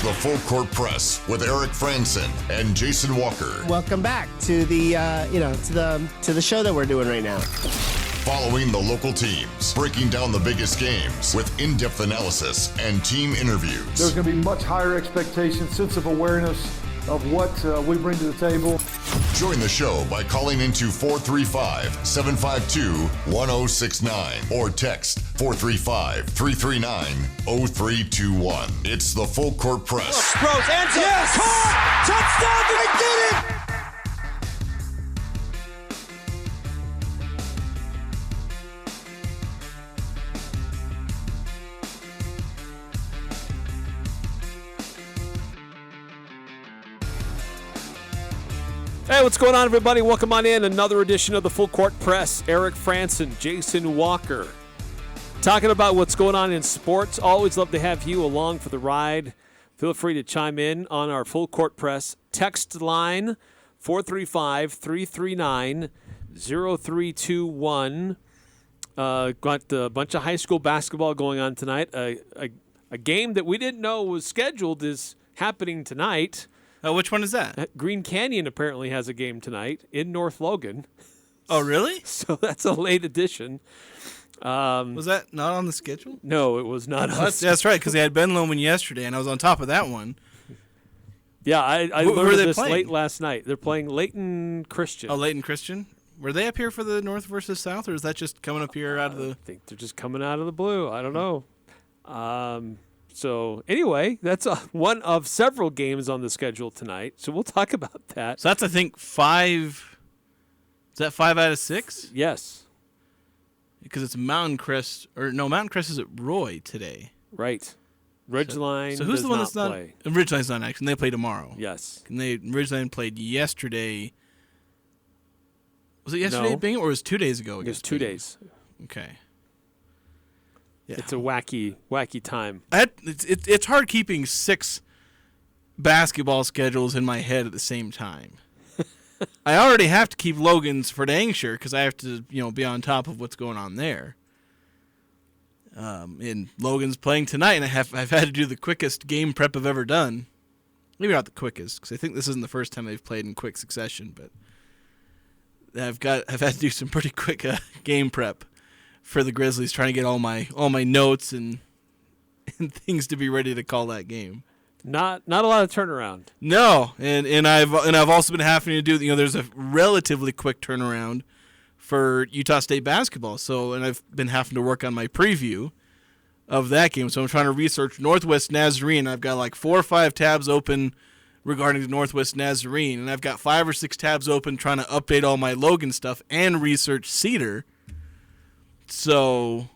the Full Court Press with Eric Frandsen and Jason Walker. Welcome back to the to the show that we're doing right now. Following the local teams, breaking down the biggest games with in-depth analysis and team interviews. There's going to be much higher expectations, sense of awareness of what we bring to the table. Join the show by calling into 435-752-1069 or text 435-339-0321. It's the Full Court Press. Rose, ends up, yes! Caught! Touchdown! They did it! Hey, what's going on, everybody? Welcome on in. Another edition of the Full Court Press. Eric Frandsen, Jason Walker. Talking about what's going on in sports. Always love to have you along for the ride. Feel free to chime in on our Full Court Press text line, 435-339-0321. Got a bunch of high school basketball going on tonight. A game that we didn't know was scheduled is happening tonight. Which one is that? Green Canyon apparently has a game tonight in North Logan. Oh, really? So that's a late edition. Was that not on the schedule? No, it was not. That's right, because they had Ben Lomond yesterday, and I was on top of that one. Yeah, I Who learned were they this playing? late last night. They're playing Layton Christian. Oh, Layton Christian? Were they up here for the North versus South, or is that just coming up here out of the... I think they're just coming out of the blue. I don't know. So anyway, that's one of several games on the schedule tonight. So we'll talk about that. So that's, I think, 5... Is that 5 out of 6? Yes. Because it's Mountain Crest... Mountain Crest is at Roy today. Right. Ridgeline So who's does the one not that's not... play. Ridgeline's not actually. They play tomorrow. Yes. And Ridgeline played yesterday. Was it yesterday No. at Bingham, or was it 2 days ago? It was against 2 Bingham? days. Okay. Yeah. It's a wacky time. It's hard keeping 6 basketball schedules in my head at the same time. I already have to keep Logan's for dang sure because I have to, be on top of what's going on there. And Logan's playing tonight, and I've had to do the quickest game prep I've ever done. Maybe not the quickest, because I think this isn't the first time they've played in quick succession, but I've had to do some pretty quick game prep for the Grizzlies, trying to get all my notes and things to be ready to call that game. Not a lot of turnaround. No, and I've also been having to do, there's a relatively quick turnaround for Utah State basketball. So, and I've been having to work on my preview of that game. So I'm trying to research Northwest Nazarene. I've got like 4 or 5 tabs open regarding the Northwest Nazarene, and I've got 5 or 6 tabs open trying to update all my Logan stuff and research Cedar. So,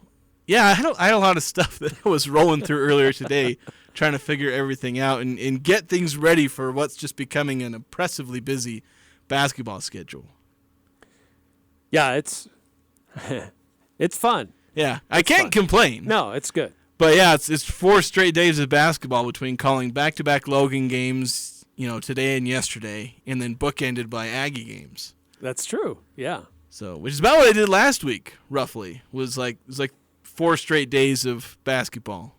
yeah, I had a lot of stuff that I was rolling through earlier today, trying to figure everything out and get things ready for what's just becoming an oppressively busy basketball schedule. Yeah, it's fun. Yeah, I can't complain. No, it's good. But yeah, it's 4 straight days of basketball between calling back-to-back Logan games, today and yesterday, and then bookended by Aggie games. That's true. Yeah. So, which is about what I did last week, roughly. It was like 4 straight days of basketball.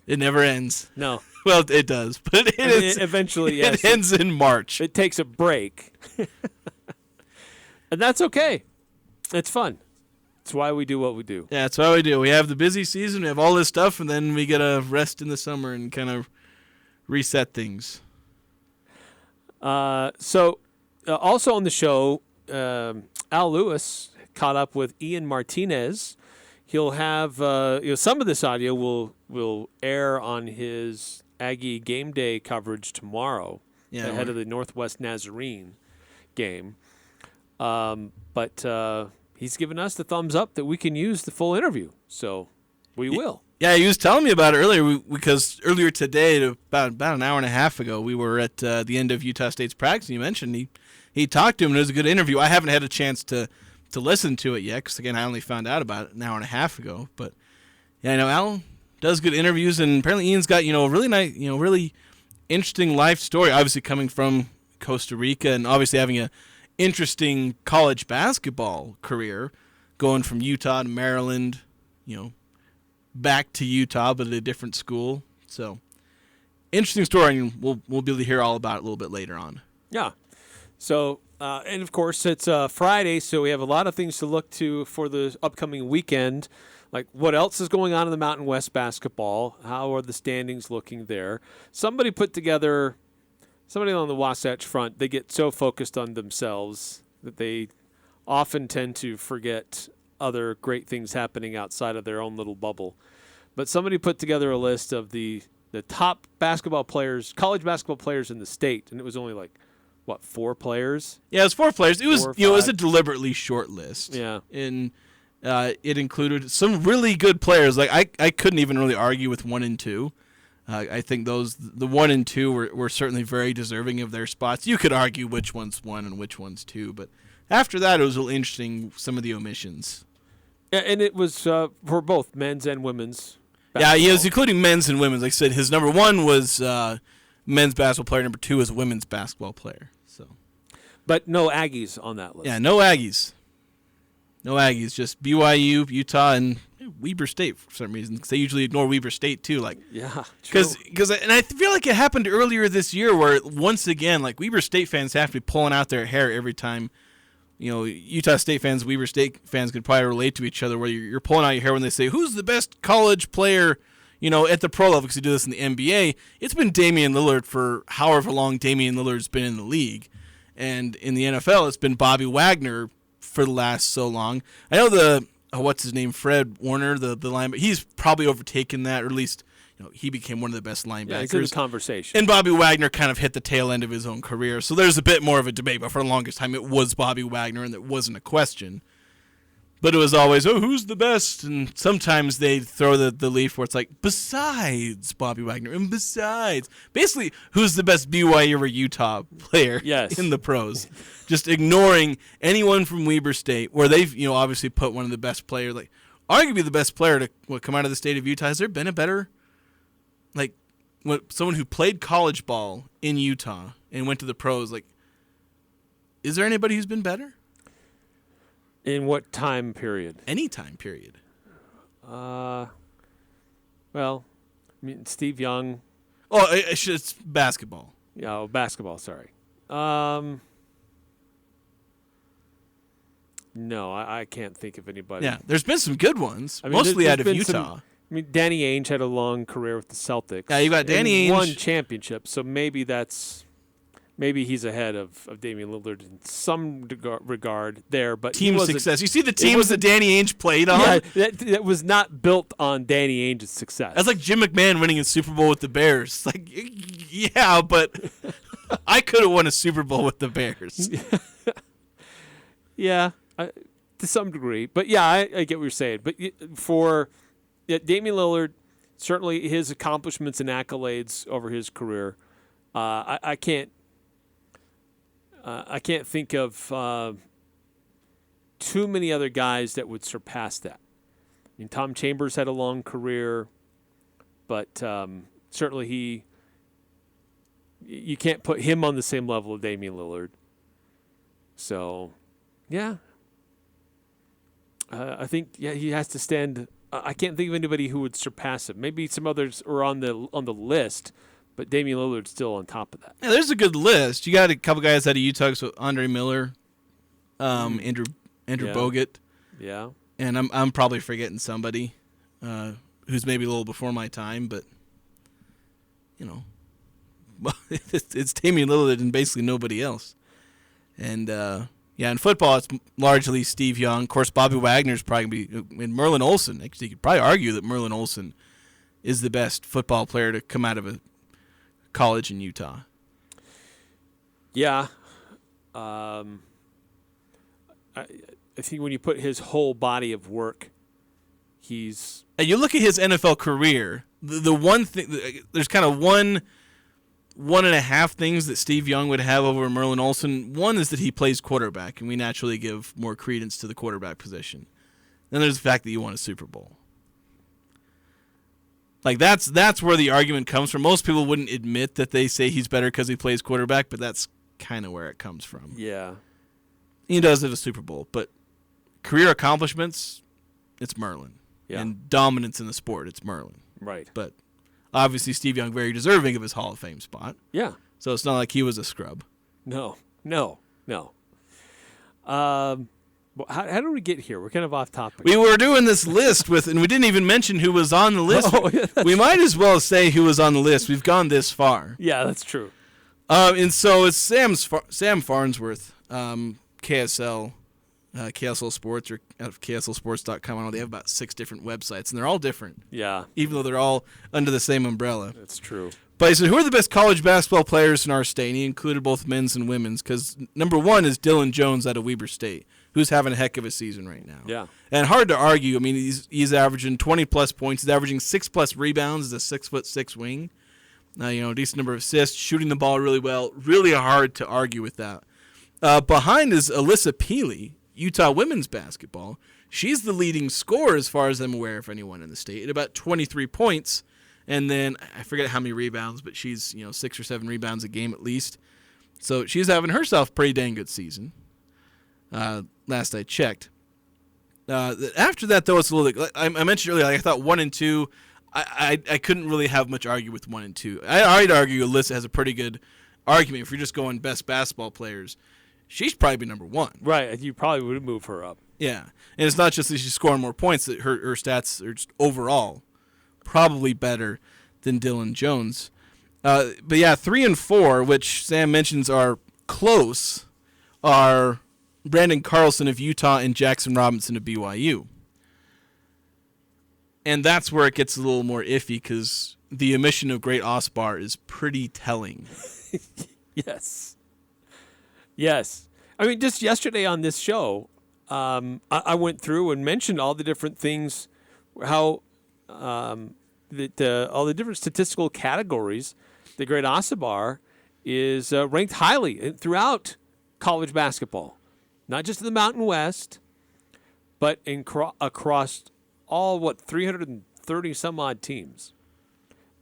It never ends. No. Well, it does, but eventually, yes. It ends in March. It takes a break. And that's okay. It's fun. It's why we do what we do. Yeah, that's why we do. We have the busy season, we have all this stuff, and then we get a rest in the summer and kind of reset things. Also on the show, Al Lewis caught up with Ian Martinez. He'll have some of this audio will air on his Aggie game day coverage tomorrow ahead of the Northwest Nazarene game. But he's given us the thumbs up that we can use the full interview, so we will. Yeah, he was telling me about it earlier because earlier today, about an hour and a half ago, we were at the end of Utah State's practice, and you mentioned he talked to him, and it was a good interview. I haven't had a chance to listen to it yet because, again, I only found out about it an hour and a half ago. But, yeah, Al does good interviews, and apparently Ian's got, a really nice, really interesting life story, obviously coming from Costa Rica and obviously having a interesting college basketball career, going from Utah to Maryland, back to Utah, but at a different school So, interesting story, and we'll be able to hear all about it a little bit later on. Yeah. So, and of course, it's Friday, so we have a lot of things to look to for the upcoming weekend. Like, what else is going on in the Mountain West basketball? How are the standings looking there? Somebody on the Wasatch Front, they get so focused on themselves that they often tend to forget other great things happening outside of their own little bubble. But somebody put together a list of the top basketball players, college basketball players in the state, and it was only like, 4 players? Yeah, it was 4 players. It was it was a 5. deliberately short list. Yeah. And it included some really good players. Like I couldn't even really argue with 1 and 2. I think the 1 and 2 were certainly very deserving of their spots. You could argue which one's 1 and which one's 2, but after that, it was a little interesting, some of the omissions. Yeah, and it was for both men's and women's basketball. Yeah, he was including men's and women's. Like I said, his number 1 was men's basketball player. Number 2 is women's basketball player. So, but no Aggies on that list. Yeah, no Aggies. No Aggies, just BYU, Utah, and Weber State for some reason. Because they usually ignore Weber State too. Like, yeah, because and I feel like it happened earlier this year where once again, like Weber State fans have to be pulling out their hair every time. You know, Utah State fans, Weber State fans can probably relate to each other where you're pulling out your hair when they say, who's the best college player, at the pro level, because you do this in the NBA. It's been Damian Lillard for however long Damian Lillard's been in the league. And in the NFL, it's been Bobby Wagner for the last so long. I know what's his name, Fred Warner, the linebacker, he's probably overtaken that, or at least he became one of the best linebackers. Yeah, it's in the conversation. And Bobby Wagner kind of hit the tail end of his own career. So there's a bit more of a debate, but for the longest time it was Bobby Wagner, and it wasn't a question. But it was always, who's the best? And sometimes they throw the leaf where it's like, besides Bobby Wagner, and besides. Basically, who's the best BYU or Utah player in the pros? Just ignoring anyone from Weber State, where they've obviously put one of the best players, like arguably the best player to come out of the state of Utah. Has there been a better, someone who played college ball in Utah and went to the pros? Like, is there anybody who's been better? In what time period? Any time period. Well, I mean, Steve Young. Oh, it's basketball. Yeah, basketball, sorry. No, I can't think of anybody. Yeah, there's been some good ones, I mean, mostly out of Utah. Danny Ainge had a long career with the Celtics. Yeah, you got Danny Ainge. Won championships, so maybe he's ahead of Damian Lillard in some regard there. But team success. You see the teams that Danny Ainge played on? Yeah, that was not built on Danny Ainge's success. That's like Jim McMahon winning a Super Bowl with the Bears. Like, yeah, but I could have won a Super Bowl with the Bears. Yeah, to some degree. But yeah, I get what you're saying. But for Damian Lillard, certainly his accomplishments and accolades over his career, I can't think of too many other guys that would surpass that. I mean, Tom Chambers had a long career, but certainly you can't put him on the same level of Damian Lillard. So, yeah. I think he has to stand. I can't think of anybody who would surpass him. Maybe some others are on the list, but Damian Lillard's still on top of that. Yeah, there's a good list. You got a couple guys out of Utah, so Andre Miller, Andrew Bogut. Yeah. And I'm probably forgetting somebody who's maybe a little before my time, but it's Damian Lillard and basically nobody else. And in football, it's largely Steve Young. Of course, Bobby Wagner's probably going to be, and Merlin Olsen. Actually, you could probably argue that Merlin Olsen is the best football player to come out of a college in Utah. Yeah. I think when you put his whole body of work, he's... And you look at his NFL career, the one thing, there's kind of one and a half things that Steve Young would have over Merlin Olsen. One is that he plays quarterback, and we naturally give more credence to the quarterback position. Then there's the fact that you won a Super Bowl. Like, that's where the argument comes from. Most people wouldn't admit that they say he's better because he plays quarterback, but that's kind of where it comes from. Yeah. He does have a Super Bowl, but career accomplishments, it's Merlin. Yeah. And dominance in the sport, it's Merlin. Right. But Obviously, Steve Young very deserving of his Hall of Fame spot. Yeah. So it's not like he was a scrub. No. How did we get here? We're kind of off topic. We were doing this list and we didn't even mention who was on the list. Oh, yeah, we might as well say who was on the list. We've gone this far. Yeah, that's true. And so it's Sam Farnsworth, KSL, KSL Sports, or out of KSLSports.com. I know they have about 6 different websites, and they're all different. Yeah, Even though they're all under the same umbrella. that's true. But he said, who are the best college basketball players in our state? And he included both men's and women's, because number 1 is Dylan Jones out of Weber State, who's having a heck of a season right now. Yeah. And hard to argue. I mean, he's averaging 20-plus points. He's averaging 6-plus rebounds as a 6'6" wing. Decent number of assists, shooting the ball really well. Really hard to argue with that. Behind is Alyssa Peely, Utah women's basketball. She's the leading scorer, as far as I'm aware, of anyone in the state, at about 23 points. And then I forget how many rebounds, but she's 6 or 7 rebounds a game at least. So she's having herself a pretty dang good season. Last I checked. After that, though, it's a little. I mentioned earlier, I thought 1 and 2. I couldn't really have much argue with 1 and 2. I'd argue Alyssa has a pretty good argument if you're just going best basketball players. She's probably number 1. Right, you probably would move her up. Yeah, and it's not just that she's scoring more points; that her stats are just overall probably better than Dylan Jones. But yeah, 3 and 4, which Sam mentions are close, are Brandon Carlson of Utah and Jackson Robinson of BYU. And that's where it gets a little more iffy, because the omission of Great Osobor is pretty telling. Yes. I mean, just yesterday on this show, I went through and mentioned all the different things, how all the different statistical categories that Great Osobor is ranked highly throughout college basketball, not just in the Mountain West, but across all 330 some odd teams.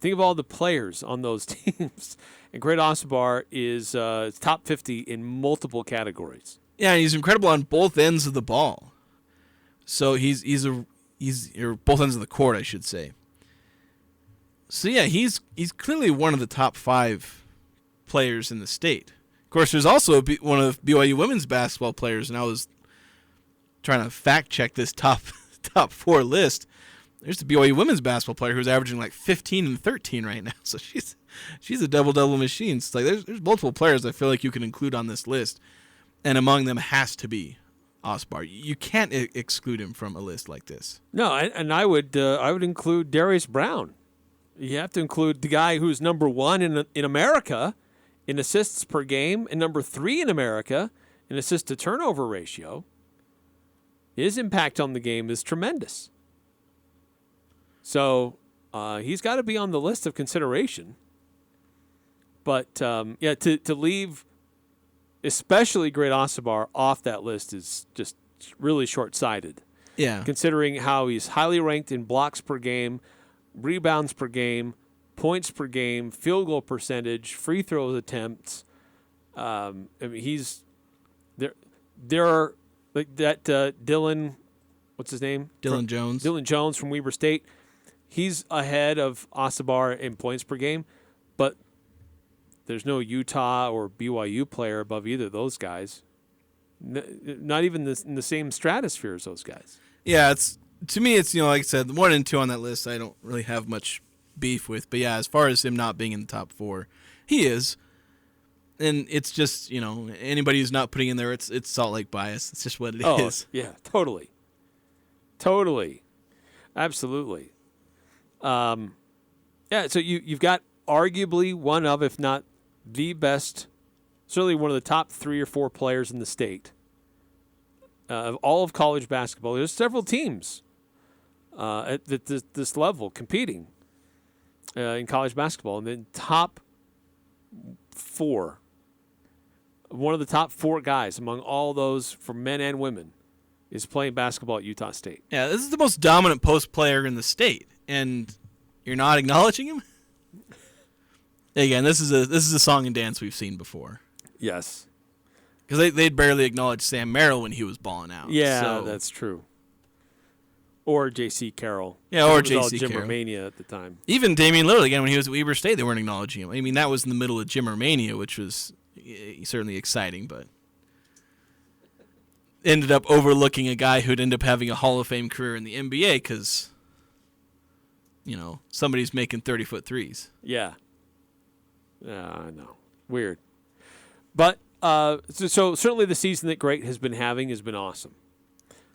Think of all the players on those teams, and Great Osobor is top 50 in multiple categories. Yeah, and he's incredible on both ends of the ball. So he's both ends of the court, I should say. So yeah, he's clearly one of the top 5 players in the state. Of course, there's also one of BYU women's basketball players, and I was trying to fact check this top 4 list. There's the BYU women's basketball player who's averaging like 15 and 13 right now. So she's a double-double machine. It's like there's multiple players I feel like you can include on this list, and among them has to be Osobor. You can't exclude him from a list like this. No, and I would include Darius Brown. You have to include the guy who's number 1 in America in assists per game and number 3 in America in assist to turnover ratio. His impact on the game is tremendous. So he's got to be on the list of consideration. But to leave especially Great Osobor off that list is just really short-sighted. Yeah. Considering how he's highly ranked in blocks per game, rebounds per game, points per game, field goal percentage, free throw attempts. I mean, he's there. There are like that Dylan. What's his name? Dylan Jones. Dylan Jones from Weber State. He's ahead of Osobor in points per game, but there's no Utah or BYU player above either of those guys. Not even in the same stratosphere as those guys. Yeah, to me, it's like I said, 1 and 2 on that list I don't really have much beef with. But yeah, as far as him not being in the top 4, he is. And it's just, anybody who's not putting in there, it's Salt Lake bias. It's just what it is. Yeah, totally. Absolutely. So you've got arguably one of, if not the best, certainly one of the top 3 or 4 players in the state of all of college basketball. There's several teams at this level competing in college basketball, and then top 4. One of the top 4 guys among all those for men and women is playing basketball at Utah State. Yeah, this is the most dominant post player in the state, and you're not acknowledging him? Again, this is a song and dance we've seen before. Yes. Because they'd barely acknowledge Sam Merrill when he was balling out. Yeah, so. that's true. Or J.C. Carroll. Yeah, or It was all J.C. Carroll. Jimmermania at the time. Even Damian Lillard, again, when he was at Weber State, they weren't acknowledging him. I mean, that was in the middle of Jimmermania, which was certainly exciting, but ended up overlooking a guy who'd end up having a Hall of Fame career in the NBA because, somebody's making 30-foot threes. Yeah. I know. Weird. But so certainly the season that Great has been having has been awesome.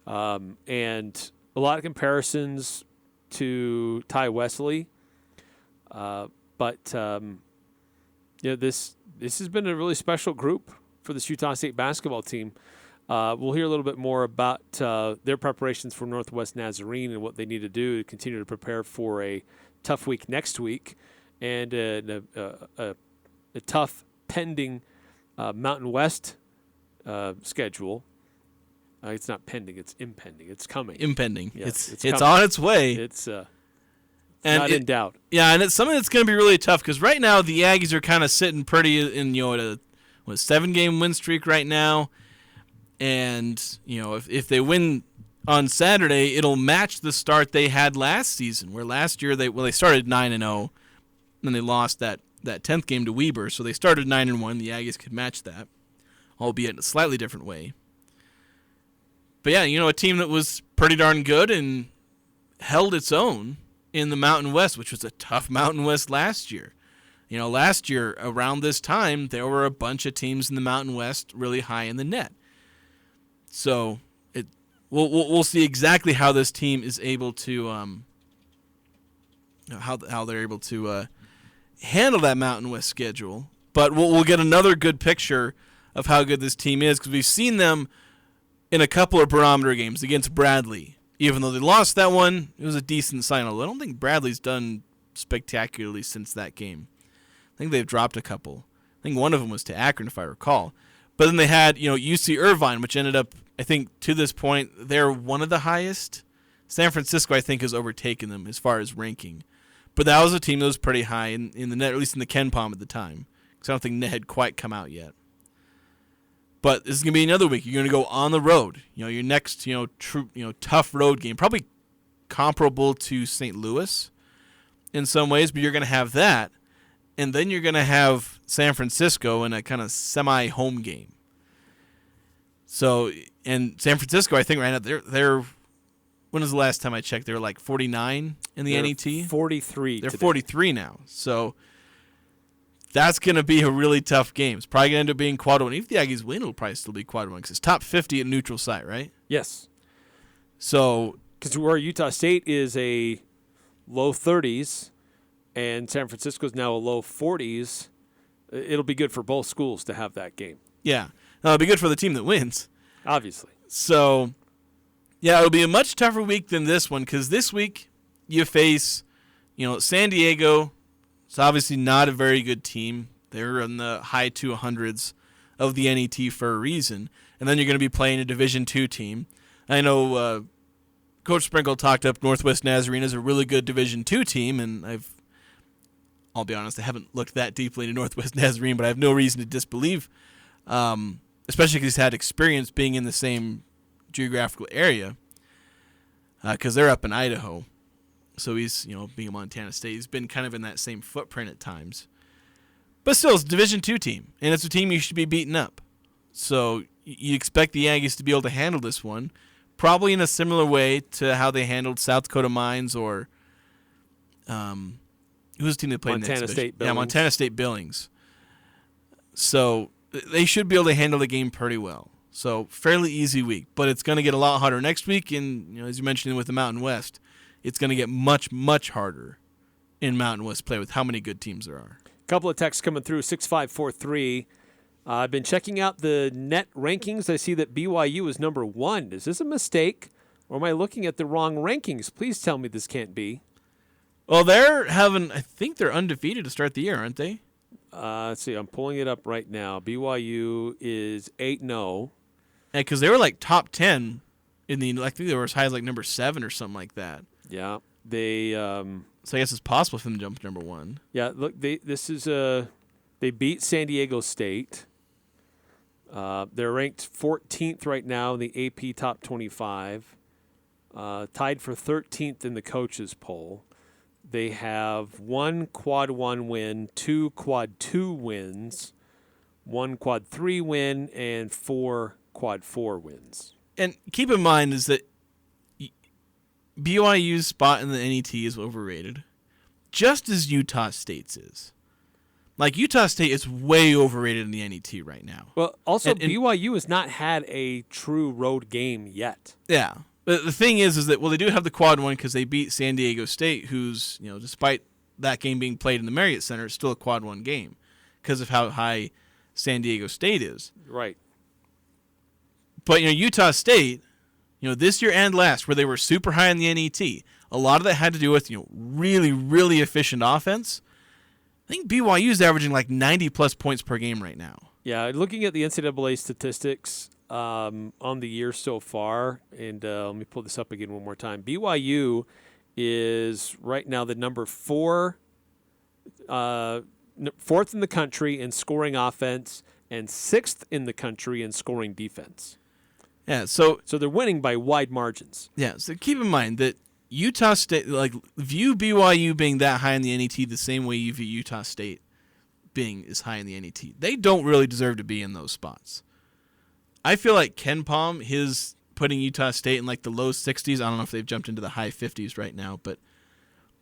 And a lot of comparisons to Ty Wesley. But this has been a really special group for this Utah State basketball team. We'll hear a little bit more about their preparations for Northwest Nazarene and what they need to do to continue to prepare for a tough week next week and a tough pending Mountain West schedule. It's not pending; it's impending. It's coming. Impending. Yes, It's coming. on its way. It's And not in doubt. Yeah, and it's something that's going to be really tough because right now the Aggies are kind of sitting pretty in at a 7-game win streak right now, and if they win on Saturday, it'll match the start they had last season. Where last year they started 9-0, then they lost that 10th game to Weber, so they started 9-1. The Aggies could match that, albeit in a slightly different way. But yeah, a team that was pretty darn good and held its own in the Mountain West, which was a tough Mountain West last year. Last year around this time, there were a bunch of teams in the Mountain West really high in the net. So we'll see exactly how this team is able to how they're able to handle that Mountain West schedule. But we'll get another good picture of how good this team is because we've seen them in a couple of barometer games against Bradley. Even though they lost that one, it was a decent sign. Although I don't think Bradley's done spectacularly since that game. I think they've dropped a couple. I think one of them was to Akron, if I recall. But then they had, UC Irvine, which ended up, I think, to this point, they're one of the highest. San Francisco, I think, has overtaken them as far as ranking. But that was a team that was pretty high in the net, or at least in the Ken Palm at the time. Because I don't think net had quite come out yet. But this is going to be another week. You're going to go on the road. Your next, tough road game, probably comparable to St. Louis in some ways, but you're going to have that. And then you're going to have San Francisco in a kind of semi-home game. So, and San Francisco, I think right now, they're when was the last time I checked? They were like 49 in the NET? 43 They're today. 43 now. So that's going to be a really tough game. It's probably going to end up being quad one. If the Aggies win, it'll probably still be quad one because it's top 50 at neutral site, right? Yes. So, because where Utah State is a low 30s and San Francisco is now a low 40s, it'll be good for both schools to have that game. Yeah. It'll be good for the team that wins. Obviously. So, yeah, it'll be a much tougher week than this one because this week you face, San Diego. It's obviously not a very good team. They're in the high 200s of the NET for a reason. And then you're going to be playing a Division II team. I know Coach Sprinkle talked up Northwest Nazarene as a really good Division II team, and I'll be honest, I haven't looked that deeply into Northwest Nazarene, but I have no reason to disbelieve, especially because he's had experience being in the same geographical area, because they're up in Idaho. So he's, being a Montana State, he's been kind of in that same footprint at times. But still, it's a Division II team, and it's a team you should be beating up. So you expect the Aggies to be able to handle this one, probably in a similar way to how they handled South Dakota Mines or who's the team they played in the Montana exhibition? State Billings. Yeah, Montana State Billings. So they should be able to handle the game pretty well. So fairly easy week, but it's going to get a lot harder next week. And as you mentioned with the Mountain West, it's going to get much, much harder in Mountain West play with how many good teams there are. A couple of texts coming through, 6543. I've been checking out the net rankings. I see that BYU is number 1. Is this a mistake, or am I looking at the wrong rankings? Please tell me this can't be. Well, I think they're undefeated to start the year, aren't they? Let's see. I'm pulling it up right now. BYU is 8-0. Yeah, because they were like top 10 in the. I think they were as high as like number 7 or something like that. Yeah, they. So I guess it's possible for them to jump to number 1. Yeah, look, they beat San Diego State. They're ranked 14th right now in the AP Top 25. tied for 13th in the coaches poll. They have 1 quad 1 win, 2 quad 2 wins, 1 quad 3 win, and 4 quad 4 wins. And keep in mind is that BYU's spot in the NET is overrated, just as Utah State's is. Like, Utah State is way overrated in the NET right now. Well, also, BYU has not had a true road game yet. Yeah. But the thing is that, well, they do have the quad one because they beat San Diego State, who's, despite that game being played in the Marriott Center, it's still a quad one game because of how high San Diego State is. Right. But, Utah State, this year and last, where they were super high in the NET, a lot of that had to do with, really, really efficient offense. I think BYU is averaging like 90-plus points per game right now. Yeah, looking at the NCAA statistics on the year so far, and let me pull this up again one more time. BYU is right now the number 4, fourth in the country in scoring offense and 6th in the country in scoring defense. Yeah, so they're winning by wide margins. Yeah, so keep in mind that Utah State, view BYU being that high in the NET the same way you view Utah State being as high in the NET. They don't really deserve to be in those spots. I feel like Ken Palm, his putting Utah State in like the low 60s, I don't know if they've jumped into the high 50s right now, but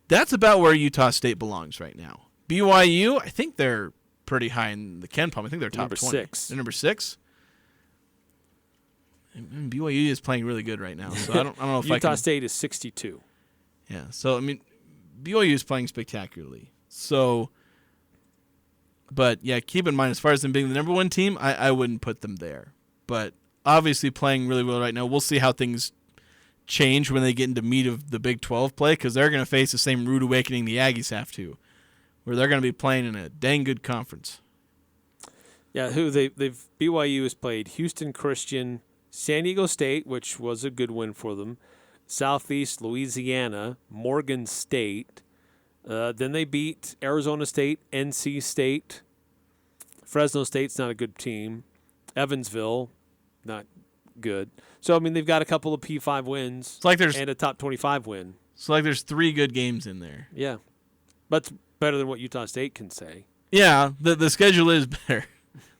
that's about where Utah State belongs right now. BYU, I think they're pretty high in the Ken Palm. I think they're top 20. 6. They're number 6. And BYU is playing really good right now, so I don't know if Utah State is 62. Yeah, so BYU is playing spectacularly. So, but yeah, keep in mind as far as them being the number 1 team, I wouldn't put them there. But obviously playing really well right now. We'll see how things change when they get into meat of the Big 12 play, because they're going to face the same rude awakening the Aggies have to, where they're going to be playing in a dang good conference. Yeah, BYU has played Houston Christian, San Diego State, which was a good win for them, Southeast Louisiana, Morgan State. Then they beat Arizona State, NC State. Fresno State's not a good team. Evansville, not good. So, they've got a couple of P5 wins and a top 25 win. So, there's 3 good games in there. Yeah. But it's better than what Utah State can say. Yeah, the schedule is better.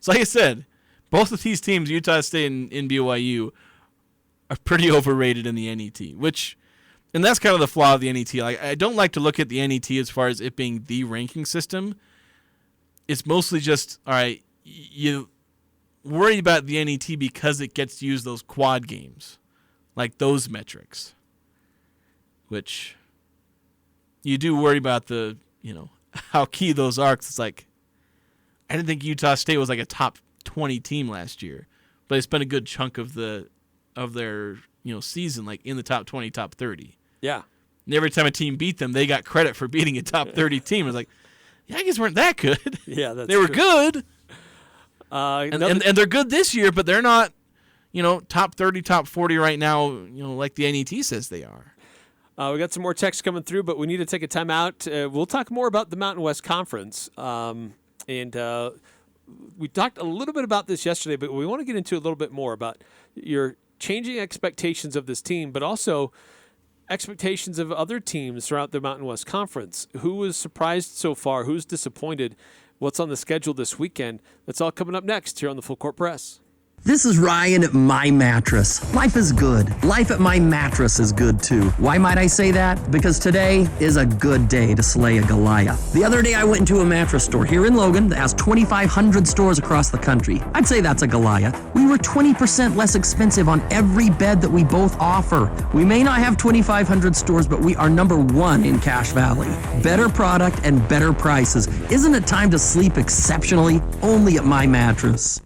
So, like I said, both of these teams, Utah State and BYU, are pretty overrated in the NET, and that's kind of the flaw of the NET. I don't like to look at the NET as far as it being the ranking system. It's mostly just, all right, you worry about the NET because it gets to use those quad games, like those metrics, which you do worry about how key those are. 'Cause it's like, I didn't think Utah State was like a top 20 team last year, but they spent a good chunk of their season like in the top 20, top 30. Yeah. And every time a team beat them, they got credit for beating a top 30 team. It was like, the Aggies weren't that good. Yeah, that's they were true. Good. And they're good this year, but they're not, top 30, top 40 right now, like the NET says they are. We got some more texts coming through, but we need to take a time out. We'll talk more about the Mountain West Conference. We talked a little bit about this yesterday, but we want to get into a little bit more about your changing expectations of this team, but also expectations of other teams throughout the Mountain West Conference. Who was surprised so far? Who's disappointed? What's on the schedule this weekend? That's all coming up next here on the Full Court Press. This is Ryan at My Mattress. Life is good. Life at My Mattress is good too. Why might I say that? Because today is a good day to slay a Goliath. The other day I went into a mattress store here in Logan that has 2,500 stores across the country. I'd say that's a Goliath. We were 20% less expensive on every bed that we both offer. We may not have 2,500 stores, but we are number 1 in Cache Valley. Better product and better prices. Isn't it time to sleep exceptionally? Only at My Mattress.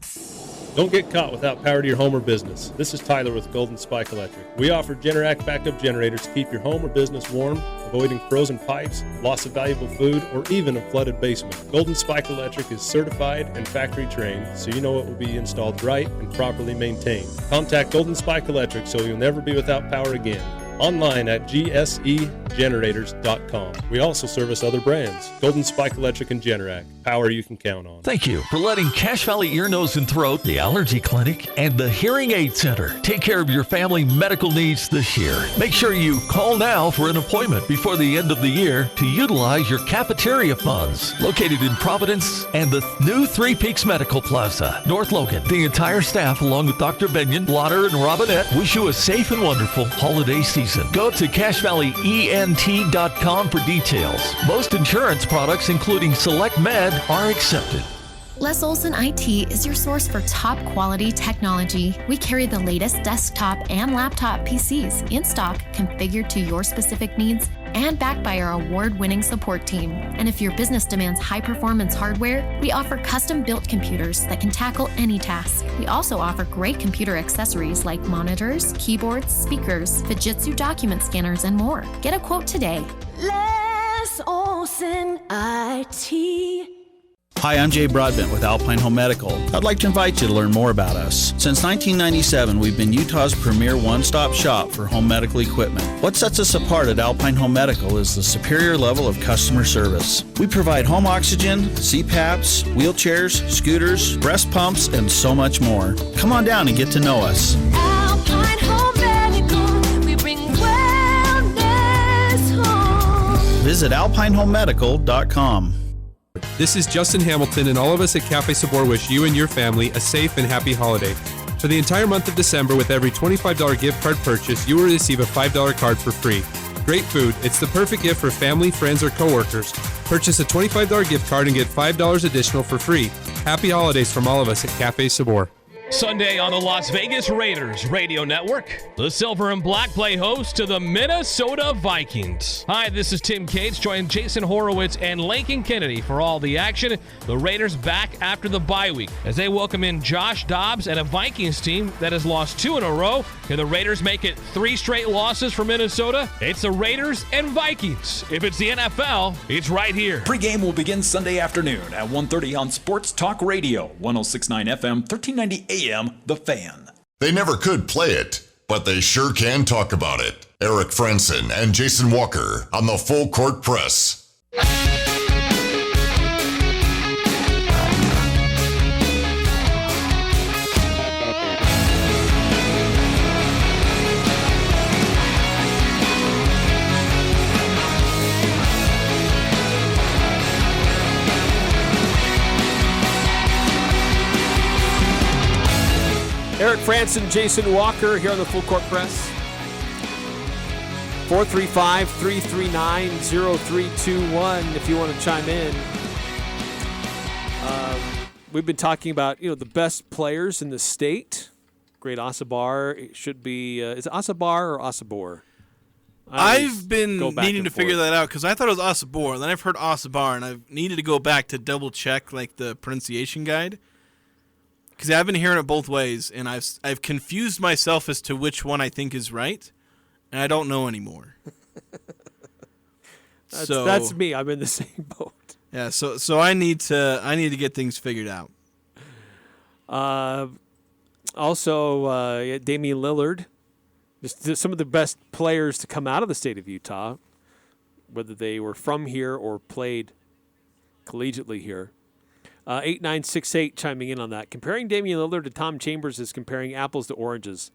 Don't get caught without power to your home or business. This is Tyler with Golden Spike Electric. We offer Generac backup generators to keep your home or business warm, avoiding frozen pipes, loss of valuable food, or even a flooded basement. Golden Spike Electric is certified and factory trained, so you know it will be installed right and properly maintained. Contact Golden Spike Electric so you'll never be without power again. Online at gsegenerators.com. We also service other brands, Golden Spike Electric and Generac. power you can count on. Thank you for letting Cache Valley Ear, Nose, and Throat, the Allergy Clinic, and the Hearing Aid Center take care of your family medical needs this year. Make sure you call now for an appointment before the end of the year to utilize your cafeteria funds. Located in Providence and the new Three Peaks Medical Plaza, North Logan. The entire staff, along with Dr. Benyon, Blotter, and Robinette, wish you a safe and wonderful holiday season. Go to CacheValleyENT.com for details. Most insurance products, including Select Med, are accepted. Les Olson IT is your source for top quality technology. We carry the latest desktop and laptop PCs in stock, configured to your specific needs, and backed by our award-winning support team. And if your business demands high-performance hardware, we offer custom-built computers that can tackle any task. We also offer great computer accessories like monitors, keyboards, speakers, Fujitsu document scanners, and more. Get a quote today. Les Olson IT. Hi, I'm Jay Broadbent with Alpine Home Medical. I'd like to invite you to learn more about us. Since 1997, we've been Utah's premier one-stop shop for home medical equipment. What sets us apart at Alpine Home Medical is the superior level of customer service. We provide home oxygen, CPAPs, wheelchairs, scooters, breast pumps, and so much more. Come on down and get to know us. Alpine Home Medical, we bring wellness home. Visit alpinehomemedical.com. This is Justin Hamilton, and all of us at Cafe Sabor wish you and your family a safe and happy holiday. For the entire month of December, with every $25 gift card purchase, you will receive a $5 card for free. Great food. It's the perfect gift for family, friends, or coworkers. Purchase a $25 gift card and get $5 additional for free. Happy holidays from all of us at Cafe Sabor. Sunday on the Las Vegas Raiders Radio Network, the Silver and Black play host to the Minnesota Vikings. Hi, this is Tim Cates. Join Jason Horowitz and Lakin Kennedy for all the action. The Raiders back after the bye week as they welcome in Josh Dobbs and a Vikings team that has lost 2 in a row. Can the Raiders make it 3 straight losses for Minnesota? It's the Raiders and Vikings. If it's the NFL, it's right here. Pre-game will begin Sunday afternoon at 1:30 on Sports Talk Radio, 106.9 FM, 1390 AM, The Fan. They never could play it, but they sure can talk about it. Eric Frandsen and Jason Walker on the Full Court Press. Eric Frandsen, Jason Walker here on the Full Court Press. 435-339-0321 if you want to chime in. We've been talking about, the best players in the state. Great Osobor. It should be, is it Osobor or Osobor? I've been needing to figure that out because I thought it was Osobor. Then I've heard Osobor, and I've needed to go back to double check the pronunciation guide. Because I've been hearing it both ways, and I've confused myself as to which one I think is right, and I don't know anymore. That's me. I'm in the same boat. Yeah, so I need to get things figured out. Also, Damian Lillard, just some of the best players to come out of the state of Utah, whether they were from here or played collegiately here. 8968 chiming in on that. Comparing Damian Lillard to Tom Chambers is comparing apples to oranges.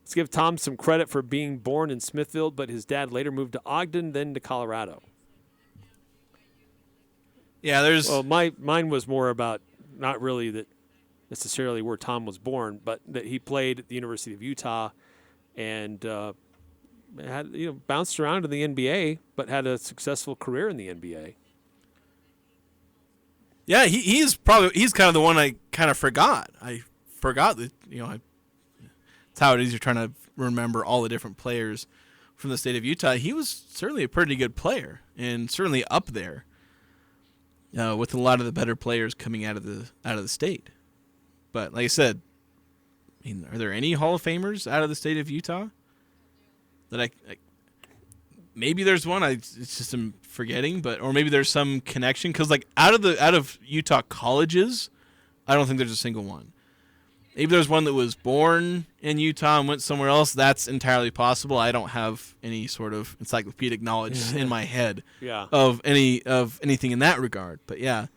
Let's give Tom some credit for being born in Smithfield, but his dad later moved to Ogden, then to Colorado. Yeah, Well, mine was more about not really that necessarily where Tom was born, but that he played at the University of Utah and had bounced around in the NBA, but had a successful career in the NBA. Yeah, he's kind of the one I kind of forgot. I forgot that it's how it is. You're trying to remember all the different players from the state of Utah. He was certainly a pretty good player, and certainly up there with a lot of the better players coming out of the state. But like I said, are there any Hall of Famers out of the state of Utah that I maybe there's one. It's just I'm forgetting, or maybe there's some connection because out of Utah colleges, I don't think there's a single one. Maybe there's one that was born in Utah and went somewhere else. That's entirely possible. I don't have any sort of encyclopedic knowledge in my head of anything in that regard. But yeah,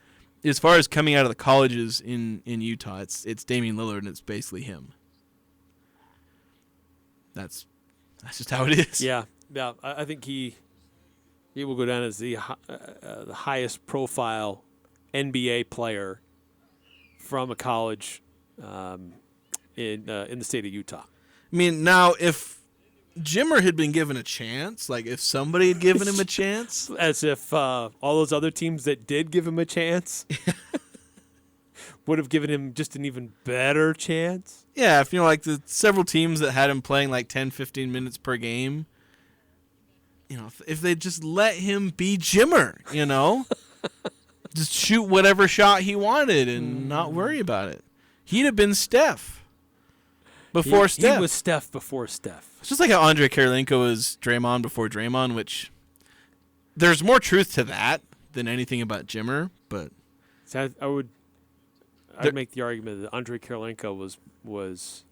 as far as coming out of the colleges in Utah, it's Damian Lillard, and it's basically him. That's just how it is. Yeah. I think he will go down as the highest profile NBA player from a college in the state of Utah. I mean, now if Jimmer had been given a chance, like if somebody had given him a chance, as if all those other teams that did give him a chance would have given him just an even better chance. Yeah, if like the several teams that had him playing like 10, 15 minutes per game, if they just let him be Jimmer, just shoot whatever shot he wanted and not worry about it. He'd have been Steph before Steph. He was Steph before Steph. It's just like how Andrei Kirilenko was Draymond before Draymond, which there's more truth to that than anything about Jimmer, but I'd make the argument that Andrei Kirilenko was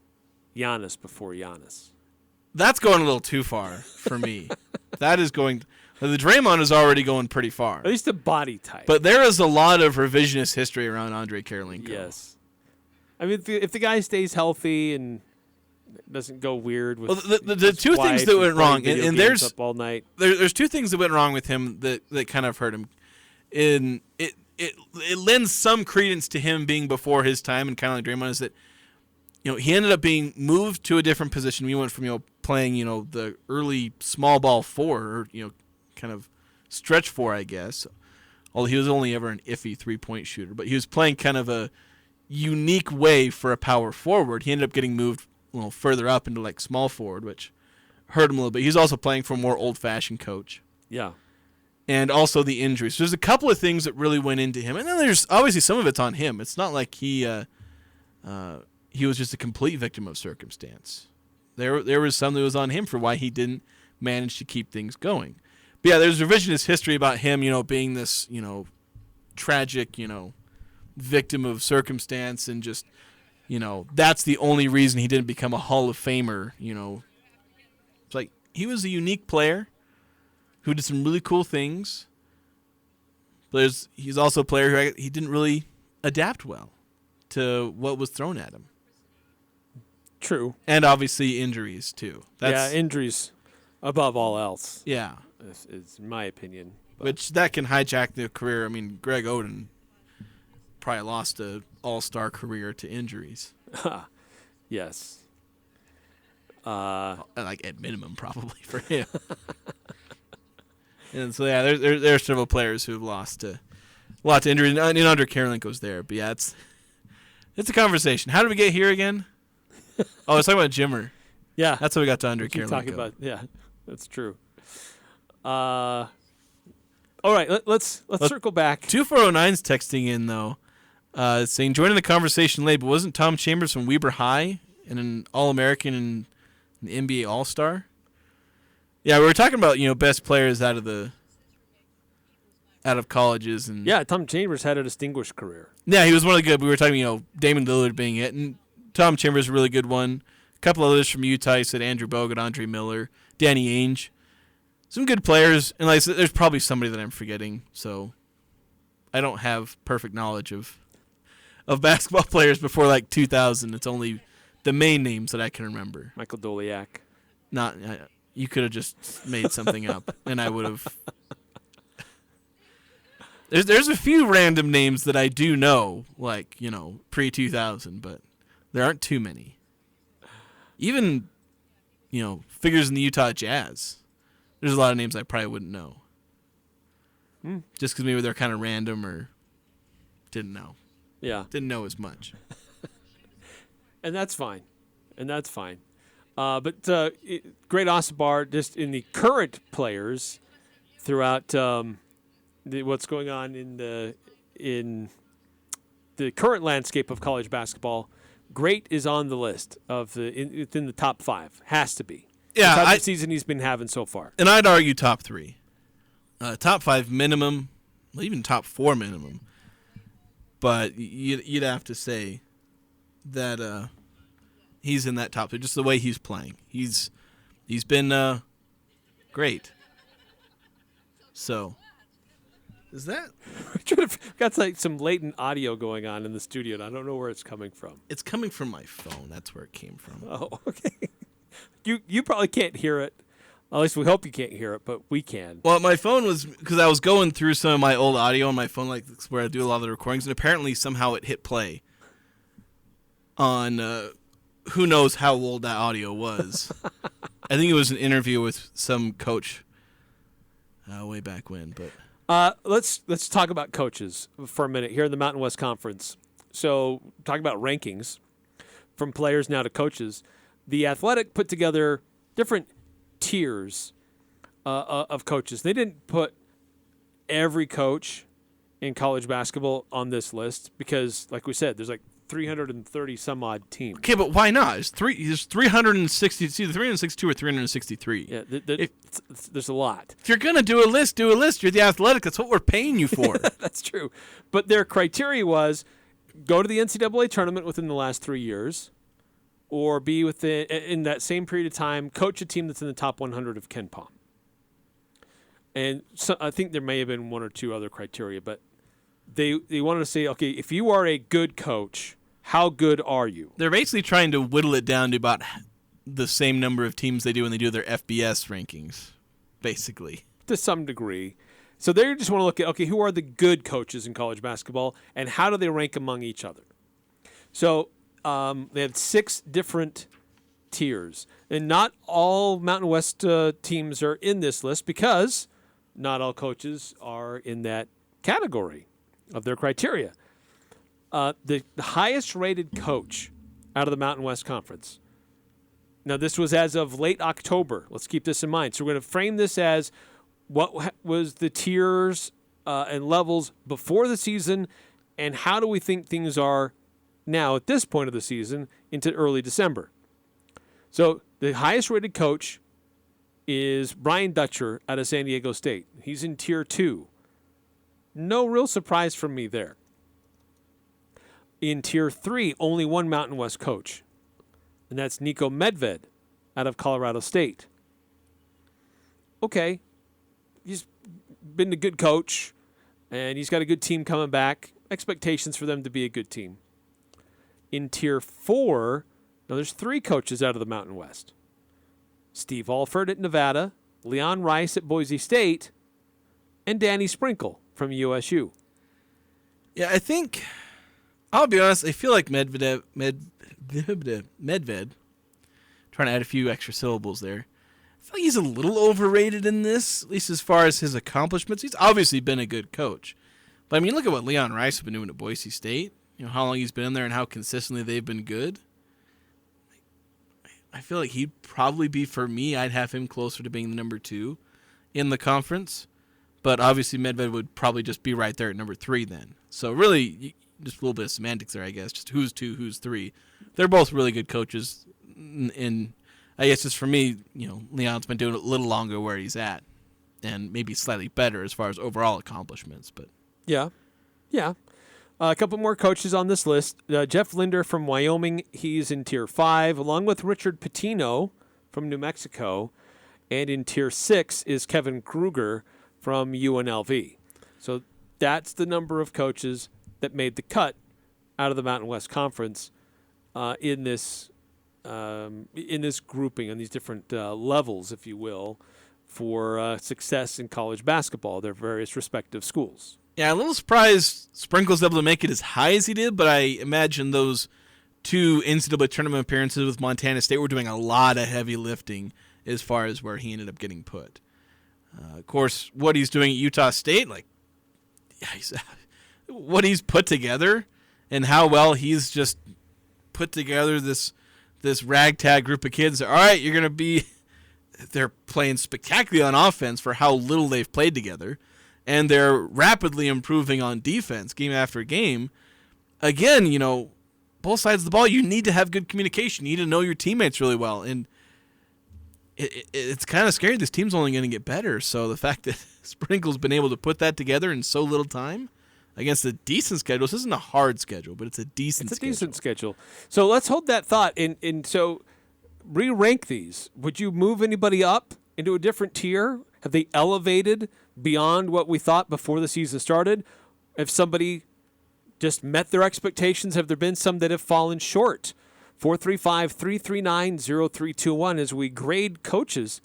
Giannis before Giannis. That's going a little too far for me. That is going. The Draymond is already going pretty far. At least the body type. But there is a lot of revisionist history around Andrei Kirilenko. Yes. I mean, if the guy stays healthy and doesn't go weird with the two things that went wrong, and there's up all night. There's two things that went wrong with him that kind of hurt him. In it lends some credence to him being before his time, and kind of like Draymond is that he ended up being moved to a different position. We went from playing the early small ball four, or kind of stretch four, I guess. Although he was only ever an iffy 3-point shooter, but he was playing kind of a unique way for a power forward. He ended up getting moved further up into like small forward, which hurt him a little bit. He's also playing for a more old-fashioned coach. Yeah. And also the injuries. So there's a couple of things that really went into him, and then there's obviously some of it's on him. It's not like he was just a complete victim of circumstance. There was some that was on him for why he didn't manage to keep things going. But yeah, there's revisionist history about him, being this, tragic, victim of circumstance, and just, that's the only reason he didn't become a Hall of Famer. It's like he was a unique player who did some really cool things. But he's also a player who he didn't really adapt well to what was thrown at him. True. And obviously injuries too. Injuries above all else. Yeah. Is my opinion. Which that can hijack the career. I mean, Greg Oden probably lost an all-star career to injuries. Yes. Like at minimum probably for him. And so yeah, there are several players who have lost a lot to injury. And Andrei Kirilenko's there, but yeah, it's a conversation. How did we get here again? Oh, I was talking about Jimmer. Yeah, that's how we got to Andrei Kirilenko. Talking about that's true. All right, let's circle back. 2409's texting in though, saying joining the conversation late, but wasn't Tom Chambers from Weber High and an All-American and an NBA All-Star? Yeah, we were talking about best players out of colleges, and yeah, Tom Chambers had a distinguished career. Yeah, he was one of the good. We were talking Damon Lillard being it, and Tom Chambers is a really good one. A couple others from Utah. You said Andrew Bogut, Andre Miller, Danny Ainge. Some good players, and like I said, there's probably somebody that I'm forgetting. So I don't have perfect knowledge of basketball players before like 2000. It's only the main names that I can remember. Michael Doliak. Not. You could have just made something up, and I would have. There's a few random names that I do know, like pre-2000, but there aren't too many. Even figures in the Utah Jazz. There's a lot of names I probably wouldn't know. Just because maybe they're kind of random or didn't know. Yeah, didn't know as much. And that's fine. But Great Osobor, just in the current players throughout what's going on in the current landscape of college basketball, Great is on the list of within the top 5. Has to be. Yeah, the season he's been having so far. And I'd argue top 3, top 5 minimum, even top 4 minimum. But you'd have to say that. He's in that top 3, just the way he's playing. He's been great. So Is that? Got like some latent audio going on in the studio, and I don't know where it's coming from. It's coming from my phone. That's where it came from. Oh, okay. You probably can't hear it. At least we hope you can't hear it, but we can. Well, my phone was, because I was going through some of my old audio on my phone, like where I do a lot of the recordings, and apparently somehow it hit play on who knows how old that audio was. I think it was an interview with some coach way back when. But let's talk about coaches for a minute here in the Mountain West Conference. So talking about rankings from players now to coaches, the Athletic put together different tiers of coaches. They didn't put every coach in college basketball on this list because, like we said, there's like 330 some odd teams. Okay, but why not? There's 360. It's either 362 or 363. Yeah, there's a lot. If you're gonna do a list, do a list. You're the Athletic. That's what we're paying you for. That's true. But their criteria was go to the NCAA tournament within the last 3 years, or be within in that same period of time coach a team that's in the top 100 of Ken Pom. And so I think there may have been one or two other criteria, but they wanted to say, okay, if you are a good coach, how good are you? They're basically trying to whittle it down to about the same number of teams they do when they do their FBS rankings, basically. To some degree. So they just want to look at, okay, who are the good coaches in college basketball, and how do they rank among each other? So they have 6 different tiers. And not all Mountain West teams are in this list because not all coaches are in that category of their criteria. The highest rated coach out of the Mountain West Conference. Now, this was as of late October. Let's keep this in mind. So we're going to frame this as what was the tiers and levels before the season, and how do we think things are now at this point of the season into early December. So the highest rated coach is Brian Dutcher out of San Diego State. He's in Tier 2. No real surprise from me there. In Tier 3, only one Mountain West coach, and that's Nico Medved out of Colorado State. Okay, he's been a good coach, and he's got a good team coming back. Expectations for them to be a good team. In Tier 4, now there's 3 coaches out of the Mountain West. Steve Alford at Nevada, Leon Rice at Boise State, and Danny Sprinkle from USU. Yeah, I think, I'll be honest, I feel like Medved, trying to add a few extra syllables there. I feel like he's a little overrated in this, at least as far as his accomplishments. He's obviously been a good coach. But I mean, look at what Leon Rice has been doing at Boise State. You know, how long he's been in there and how consistently they've been good. I feel like he'd probably be, for me, I'd have him closer to being the number 2 in the conference. But obviously Medved would probably just be right there at number 3 then. So really, just a little bit of semantics there, I guess. Just who's 2, who's 3. They're both really good coaches. And I guess just for me, you know, Leon's been doing it a little longer where he's at. And maybe slightly better as far as overall accomplishments. But yeah. A couple more coaches on this list. Jeff Linder from Wyoming, he's in Tier 5, along with Richard Pitino from New Mexico. And in Tier 6 is Kevin Kruger from UNLV. So that's the number of coaches that made the cut out of the Mountain West Conference in this grouping, on these different levels, if you will, for success in college basketball, their various respective schools. Yeah, a little surprised Sprinkle's able to make it as high as he did, but I imagine those 2 NCAA tournament appearances with Montana State were doing a lot of heavy lifting as far as where he ended up getting put. Of course, what he's doing at Utah State, what he's put together and how well he's just put together this ragtag group of kids. All right, you're going to be – they're playing spectacularly on offense for how little they've played together. And they're rapidly improving on defense game after game. Again, you know, both sides of the ball, you need to have good communication. You need to know your teammates really well. And it's kind of scary. This team's only going to get better. So the fact that Sprinkle's been able to put that together in so little time against a decent schedule. This isn't a hard schedule, but it's a decent schedule. It's a decent schedule. So let's hold that thought. And so re-rank these. Would you move anybody up into a different tier? Have they elevated beyond what we thought before the season started? If somebody just met their expectations, have there been some that have fallen short? 435-339-0321 as we grade coaches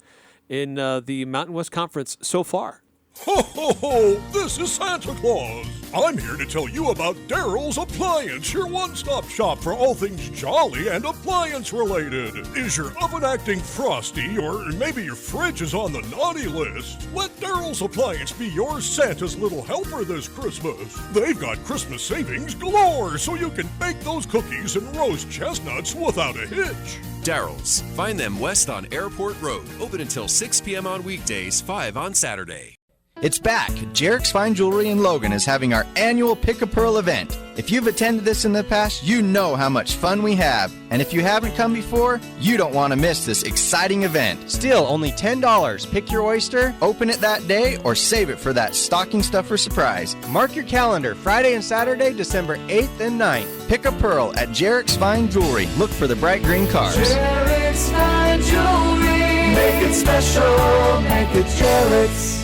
in the Mountain West Conference so far. Ho, ho, ho! This is Santa Claus. I'm here to tell you about Daryl's Appliance, your one-stop shop for all things jolly and appliance-related. Is your oven acting frosty, or maybe your fridge is on the naughty list? Let Daryl's Appliance be your Santa's little helper this Christmas. They've got Christmas savings galore, so you can bake those cookies and roast chestnuts without a hitch. Daryl's. Find them west on Airport Road. Open until 6 p.m. on weekdays, 5 on Saturday. It's back. Jarek's Fine Jewelry in Logan is having our annual Pick a Pearl event. If you've attended this in the past, you know how much fun we have. And if you haven't come before, you don't want to miss this exciting event. Still, only $10. Pick your oyster, open it that day, or save it for that stocking stuffer surprise. Mark your calendar, Friday and Saturday, December 8th and 9th. Pick a Pearl at Jarek's Fine Jewelry. Look for the bright green cars. Jarek's Fine Jewelry. Make it special. Make it Jarek's.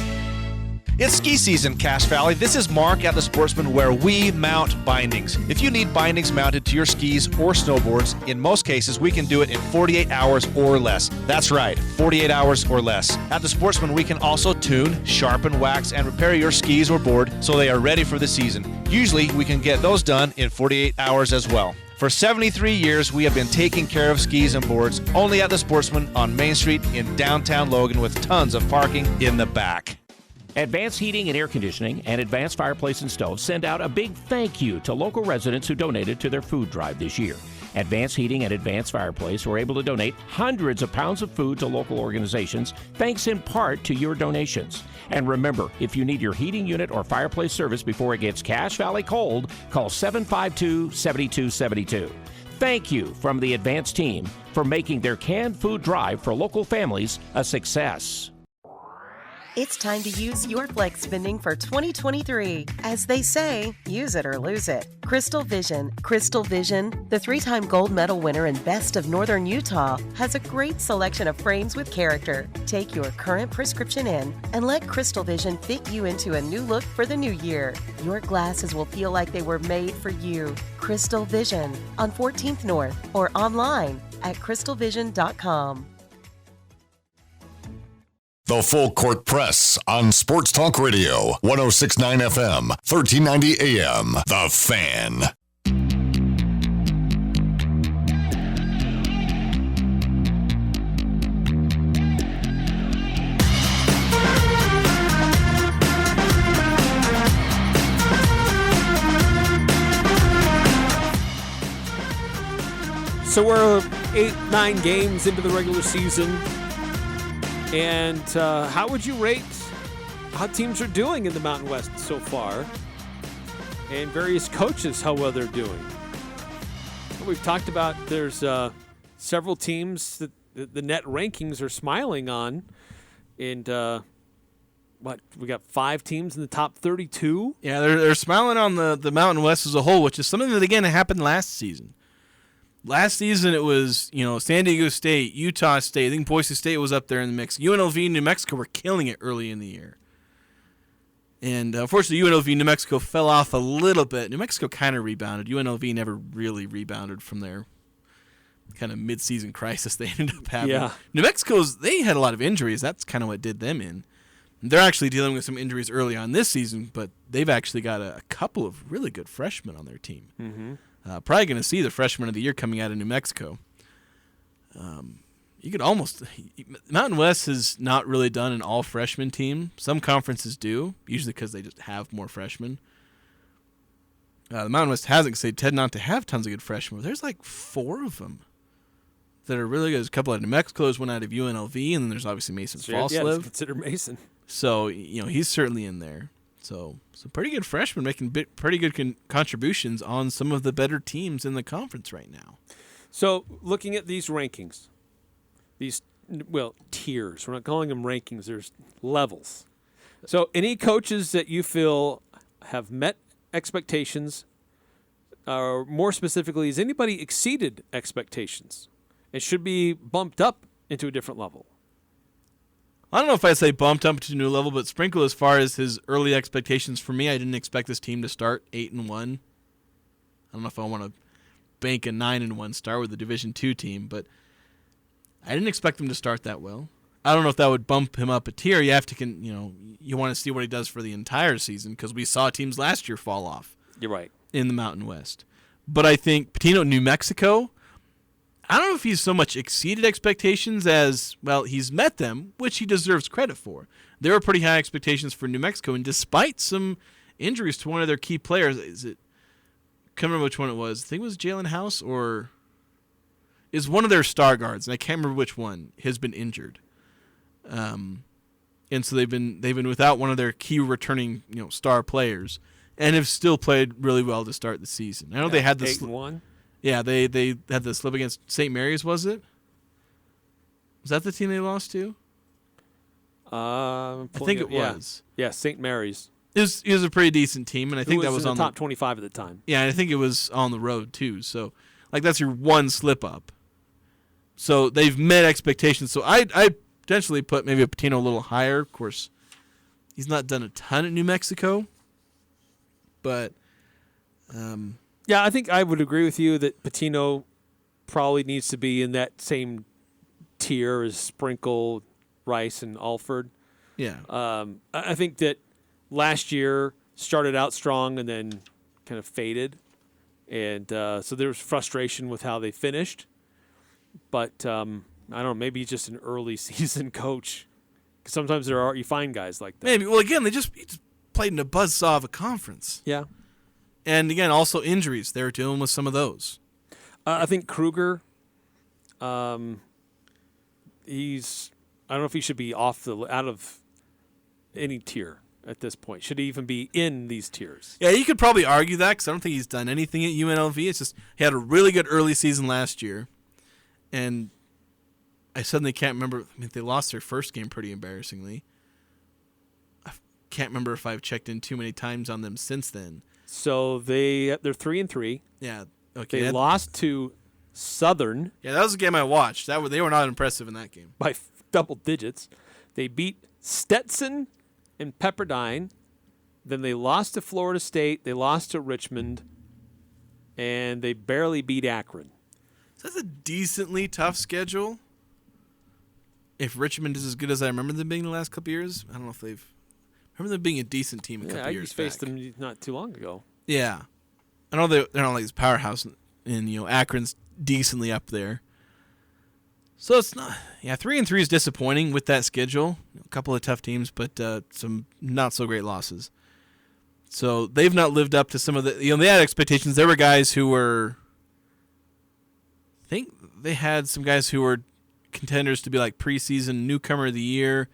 It's ski season, Cache Valley. This is Mark at the Sportsman, where we mount bindings. If you need bindings mounted to your skis or snowboards, in most cases, we can do it in 48 hours or less. That's right, 48 hours or less. At the Sportsman, we can also tune, sharpen, wax, and repair your skis or board so they are ready for the season. Usually, we can get those done in 48 hours as well. For 73 years, we have been taking care of skis and boards only at the Sportsman on Main Street in downtown Logan with tons of parking in the back. Advanced Heating and Air Conditioning and Advanced Fireplace and Stoves send out a big thank you to local residents who donated to their food drive this year. Advanced Heating and Advanced Fireplace were able to donate hundreds of pounds of food to local organizations, thanks in part to your donations. And remember, if you need your heating unit or fireplace service before it gets Cache Valley cold, call 752-7272. Thank you from the Advanced team for making their canned food drive for local families a success. It's time to use your flex spending for 2023. As they say, use it or lose it. Crystal Vision. Crystal Vision, the 3-time gold medal winner and best of Northern Utah, has a great selection of frames with character. Take your current prescription in and let Crystal Vision fit you into a new look for the new year. Your glasses will feel like they were made for you. Crystal Vision on 14th North or online at crystalvision.com. The Full Court Press on Sports Talk Radio, 106.9 FM, 1390 AM. The Fan. So we're 8-9 games into the regular season. And how would you rate how teams are doing in the Mountain West so far? And various coaches, how well they're doing. We've talked about there's several teams that the net rankings are smiling on. And we got 5 teams in the top 32? Yeah, they're smiling on the Mountain West as a whole, which is something that, again, happened last season. Last season, it was, San Diego State, Utah State. I think Boise State was up there in the mix. UNLV and New Mexico were killing it early in the year. And unfortunately, UNLV and New Mexico fell off a little bit. New Mexico kind of rebounded. UNLV never really rebounded from their kind of mid-season crisis they ended up having. Yeah. New Mexico's, they had a lot of injuries. That's kind of what did them in. They're actually dealing with some injuries early on this season, but they've actually got a couple of really good freshmen on their team. Mm-hmm. Probably going to see the freshman of the year coming out of New Mexico. You could almost Mountain West has not really done an all freshman team. Some conferences do, usually because they just have more freshmen. The Mountain West hasn't, because they tend not to have tons of good freshmen. But there's like 4 of them that are really good. There's a couple out of New Mexico, there's one out of UNLV, and then there's obviously Mason Falslev. Yeah, consider Mason. So he's certainly in there. So some pretty good freshmen making pretty good contributions on some of the better teams in the conference right now. So looking at these rankings, these, tiers. We're not calling them rankings. There's levels. So any coaches that you feel have met expectations, or more specifically, has anybody exceeded expectations and should be bumped up into a different level? I don't know if I'd say bumped up to a new level, but Sprinkle, as far as his early expectations for me, I didn't expect this team to start 8-1. I don't know if I want to bank a 9-1 start with the Division II team, but I didn't expect him to start that well. I don't know if that would bump him up a tier. You have to, you want to see what he does for the entire season because we saw teams last year fall off. You're right. In the Mountain West. But I think Patino, New Mexico, I don't know if he's so much exceeded expectations as, well, he's met them, which he deserves credit for. There were pretty high expectations for New Mexico, and despite some injuries to one of their key players, I can't remember which one it was. I think it was Jalen House or is one of their star guards, and I can't remember which one, has been injured. And so they've been without one of their key returning star players, and have still played really well to start the season. I know they had the 8-1. Yeah, they had the slip against St. Mary's. Was it? Was that the team they lost to? I think it was. Yeah, St. Mary's. It was a pretty decent team, and I think that was in on the top 25 at the time. Yeah, and I think it was on the road too. So, that's your one slip up. So they've met expectations. So I potentially put maybe a Patino a little higher. Of course, he's not done a ton at New Mexico, but yeah, I think I would agree with you that Patino probably needs to be in that same tier as Sprinkle, Rice, and Alford. Yeah. I think that last year started out strong and then kind of faded, and so there was frustration with how they finished. But I don't know, maybe he's just an early season coach. Sometimes you find guys like that. Maybe. Well, again, he just played in a buzzsaw of a conference. Yeah. And again, also injuries. They're dealing with some of those. I think Kruger, I don't know if he should be out of any tier at this point. Should he even be in these tiers? Yeah, you could probably argue that because I don't think he's done anything at UNLV. It's just he had a really good early season last year. And I suddenly can't remember. I mean, they lost their first game pretty embarrassingly. I can't remember if I've checked in too many times on them since then. So they're 3-3. Yeah. Okay. They lost to Southern. Yeah, that was a game I watched. They were not impressive in that game. By double digits. They beat Stetson and Pepperdine. Then they lost to Florida State. They lost to Richmond. And they barely beat Akron. So that's a decently tough schedule. If Richmond is as good as I remember them being the last couple years, I don't know if they've... I remember them being a decent team a couple years back. I faced them not too long ago. Yeah. I know they're not like this powerhouse, and Akron's decently up there. So it's not... Yeah, 3-3 is disappointing with that schedule. A couple of tough teams, but some not so great losses. So they've not lived up to some of the... they had expectations. There were guys who were... I think they had some guys who were contenders to be like preseason newcomer of the year,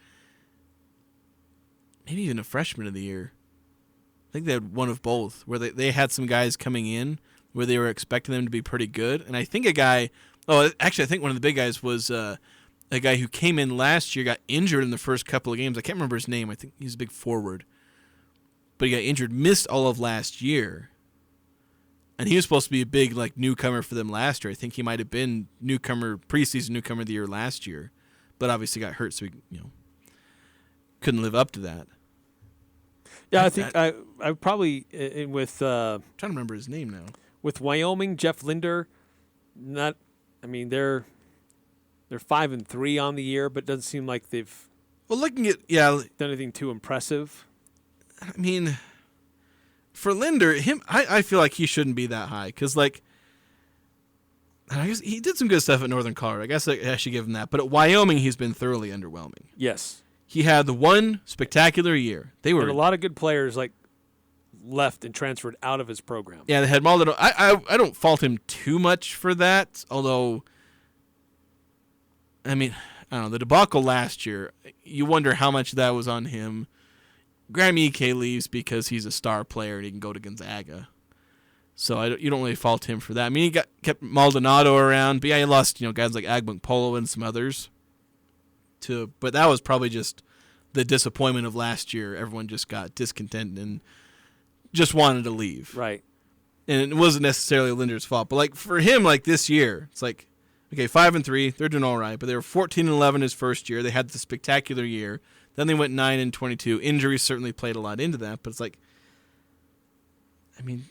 maybe even a freshman of the year. I think they had one of both, where they had some guys coming in where they were expecting them to be pretty good. And I think I think one of the big guys was a guy who came in last year, got injured in the first couple of games. I can't remember his name. I think he's a big forward. But he got injured, missed all of last year. And he was supposed to be a big newcomer for them last year. I think he might have been preseason newcomer of the year last year, but obviously got hurt, so he couldn't live up to that. Yeah, I think I probably with I'm trying to remember his name now. With Wyoming, Jeff Linder, they're 5-3 on the year, but it doesn't seem like they've looking at done anything too impressive. I mean, for Linder, I feel like he shouldn't be that high because, I guess he did some good stuff at Northern Colorado. I guess I should give him that. But at Wyoming, he's been thoroughly underwhelming. Yes. He had the one spectacular year. They were a lot of good players left and transferred out of his program. Yeah, they had Maldonado. I don't fault him too much for that, although, I mean, I don't know, the debacle last year, you wonder how much of that was on him. Graham Ike leaves because he's a star player and he can go to Gonzaga. So you don't really fault him for that. I mean, he kept Maldonado around, but yeah, he lost guys like Agbunk Polo and some others. But that was probably just the disappointment of last year. Everyone just got discontent and just wanted to leave. Right. And it wasn't necessarily Linder's fault. But for him, this year, it's Okay, 5-3. They're doing all right, but they were 14-11 his first year. They had the spectacular year. Then they went 9-22. Injuries certainly played a lot into that, but it's like, I mean,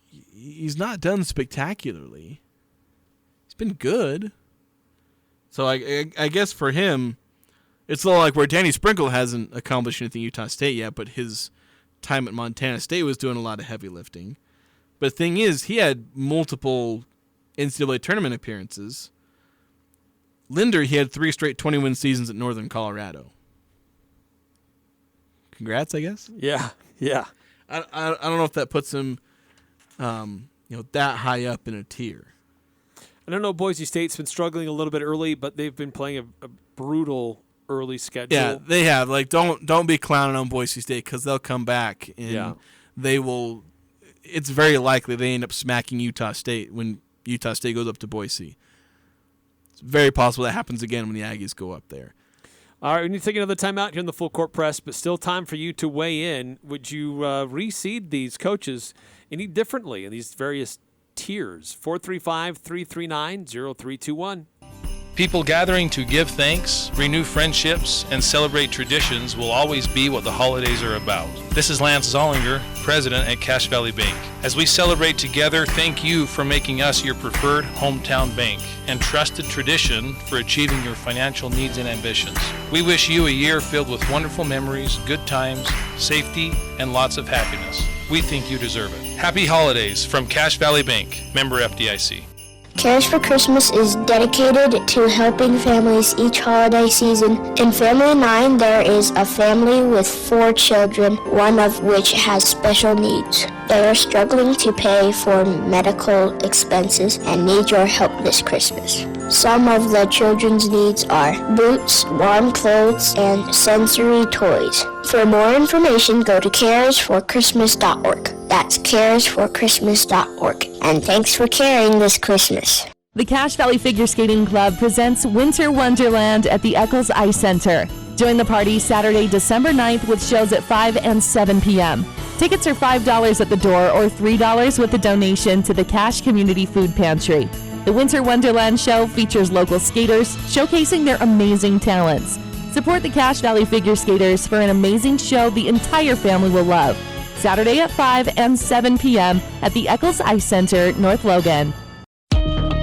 he's not done spectacularly. He's been good. So I guess for him, it's a little like where Danny Sprinkle hasn't accomplished anything at Utah State yet, but his time at Montana State was doing a lot of heavy lifting. But the thing is, he had multiple NCAA tournament appearances. Linder, he had 3 straight 20-win seasons at Northern Colorado. Congrats, I guess. Yeah. I don't know if that puts him, that high up in a tier. I don't know. Boise State's been struggling a little bit early, but they've been playing a brutal early schedule. Yeah, they have. Like, don't be clowning on Boise State because they'll come back and they will. It's very likely they end up smacking Utah State when Utah State goes up to Boise. It's very possible that happens again when the Aggies go up there. All right, we need to take another timeout here in the Full Court Press, but still time for you to weigh in. Would you reseed these coaches any differently in these various tiers? 435-339-0321. People gathering to give thanks, renew friendships, and celebrate traditions will always be what the holidays are about. This is Lance Zollinger, President at Cache Valley Bank. As we celebrate together, thank you for making us your preferred hometown bank and trusted tradition for achieving your financial needs and ambitions. We wish you a year filled with wonderful memories, good times, safety, and lots of happiness. We think you deserve it. Happy holidays from Cache Valley Bank, member FDIC. Cares for Christmas is dedicated to helping families each holiday season. In Family 9, there is a family with 4 children, one of which has special needs. They are struggling to pay for medical expenses and need your help this Christmas. Some of the children's needs are boots, warm clothes, and sensory toys. For more information, go to caresforchristmas.org. That's caresforchristmas.org. And thanks for caring this Christmas. The Cache Valley Figure Skating Club presents Winter Wonderland at the Eccles Ice Center. Join the party Saturday, December 9th with shows at 5 and 7 p.m. Tickets are $5 at the door or $3 with a donation to the Cache Community Food Pantry. The Winter Wonderland show features local skaters showcasing their amazing talents. Support the Cache Valley Figure Skaters for an amazing show the entire family will love. Saturday at 5 and 7 p.m. at the Eccles Ice Center, North Logan.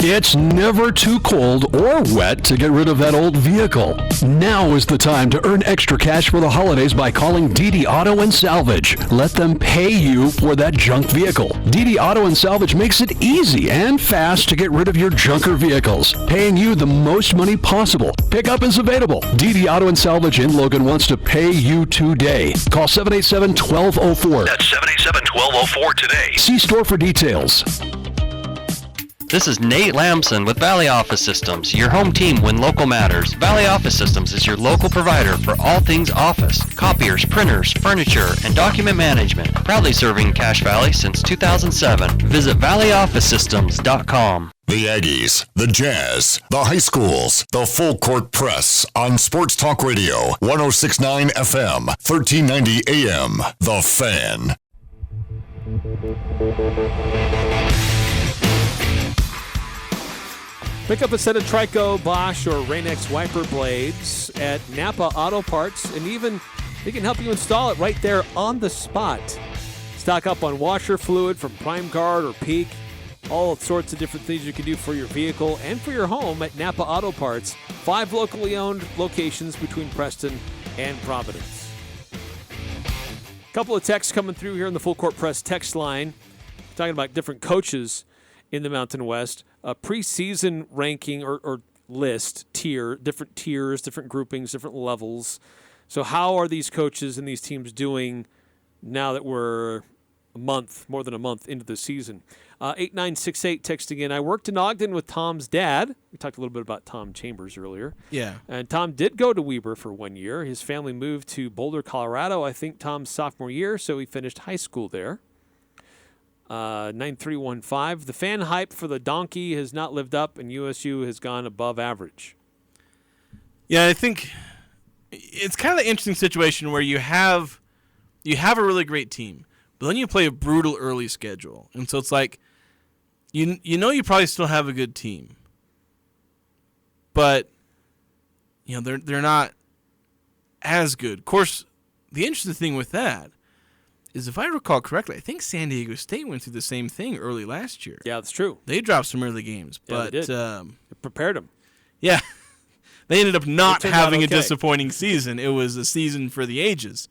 It's never too cold or wet to get rid of that old vehicle. Now is the time to earn extra cash for the holidays by calling DD Auto and Salvage. Let them pay you for that junk vehicle. DD Auto and Salvage makes it easy and fast to get rid of your junker vehicles, paying you the most money possible. Pickup is available. DD Auto and Salvage in Logan wants to pay you today. Call 787-1204. That's 787-1204 today. See store for details. This is Nate Lamson with Valley Office Systems, your home team when local matters. Valley Office Systems is your local provider for all things office, copiers, printers, furniture, and document management. Proudly serving Cache Valley since 2007. Visit valleyofficesystems.com. The Aggies, the Jazz, the high schools, the Full Court Press on Sports Talk Radio, 106.9 FM, 1390 AM. The Fan. Pick up a set of Trico, Bosch, or Rain-X wiper blades at Napa Auto Parts, and even they can help you install it right there on the spot. Stock up on washer fluid from Prime Guard or Peak. All sorts of different things you can do for your vehicle and for your home at Napa Auto Parts. 5 locally owned locations between Preston and Providence. A couple of texts coming through here in the Full Court Press text line. Talking about different coaches in the Mountain West. A preseason ranking or list, different tiers, different groupings, different levels. So how are these coaches and these teams doing now that we're more than a month into the season? 8968 texting in, I worked in Ogden with Tom's dad. We talked a little bit about Tom Chambers earlier. Yeah. And Tom did go to Weber for 1 year. His family moved to Boulder, Colorado, I think Tom's sophomore year, so he finished high school there. 9315, the fan hype for the donkey has not lived up, and USU has gone above average. Yeah, I think it's kind of an interesting situation where you have a really great team, but then you play a brutal early schedule, and so it's like you know you probably still have a good team, but they're not as good. Of course, the interesting thing with that is, if I recall correctly, I think San Diego State went through the same thing early last year. Yeah, that's true. They dropped some early games, but they did. It prepared them. Yeah, they ended up not having a disappointing season. It was a season for the ages.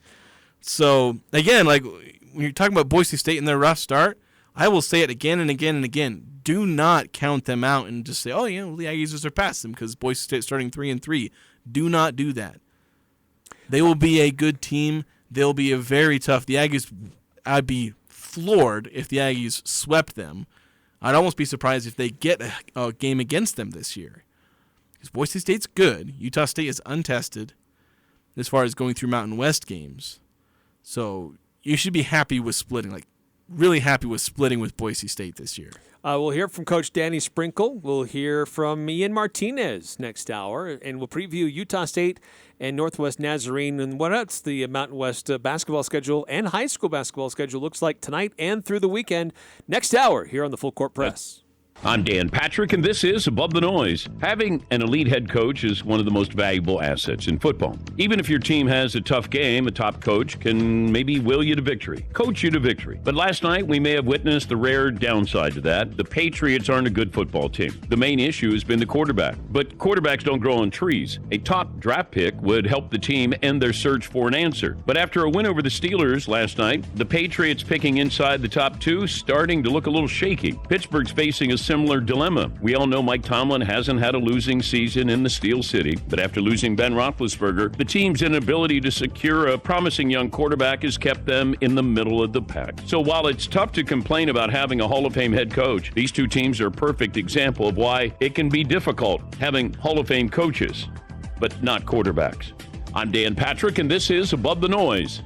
So again, like when you're talking about Boise State and their rough start, I will say it again and again and again. Do not count them out and just say, "Oh, the Aggies will surpass them because Boise State starting 3-3." Do not do that. They will be a good team. They'll be a very tough. The Aggies, I'd be floored if the Aggies swept them. I'd almost be surprised if they get a game against them this year. Because Boise State's good. Utah State is untested as far as going through Mountain West games. So you should be happy with splitting, really happy with splitting with Boise State this year. We'll hear from Coach Danny Sprinkle. We'll hear from Ian Martinez next hour, and we'll preview Utah State and Northwest Nazarene and what else the Mountain West basketball schedule and high school basketball schedule looks like tonight and through the weekend. Next hour here on the Full Court Press. I'm Dan Patrick, and this is Above the Noise. Having an elite head coach is one of the most valuable assets in football. Even if your team has a tough game, a top coach can maybe will you to victory, coach you to victory. But last night, we may have witnessed the rare downside to that. The Patriots aren't a good football team. The main issue has been the quarterback. But quarterbacks don't grow on trees. A top draft pick would help the team end their search for an answer. But after a win over the Steelers last night, the Patriots picking inside the top two starting to look a little shaky. Pittsburgh's facing a similar dilemma. We all know Mike Tomlin hasn't had a losing season in the Steel City, but after losing Ben Roethlisberger, the team's inability to secure a promising young quarterback has kept them in the middle of the pack. So while it's tough to complain about having a Hall of Fame head coach, these two teams are a perfect example of why it can be difficult having Hall of Fame coaches, but not quarterbacks. I'm Dan Patrick, and this is Above the Noise.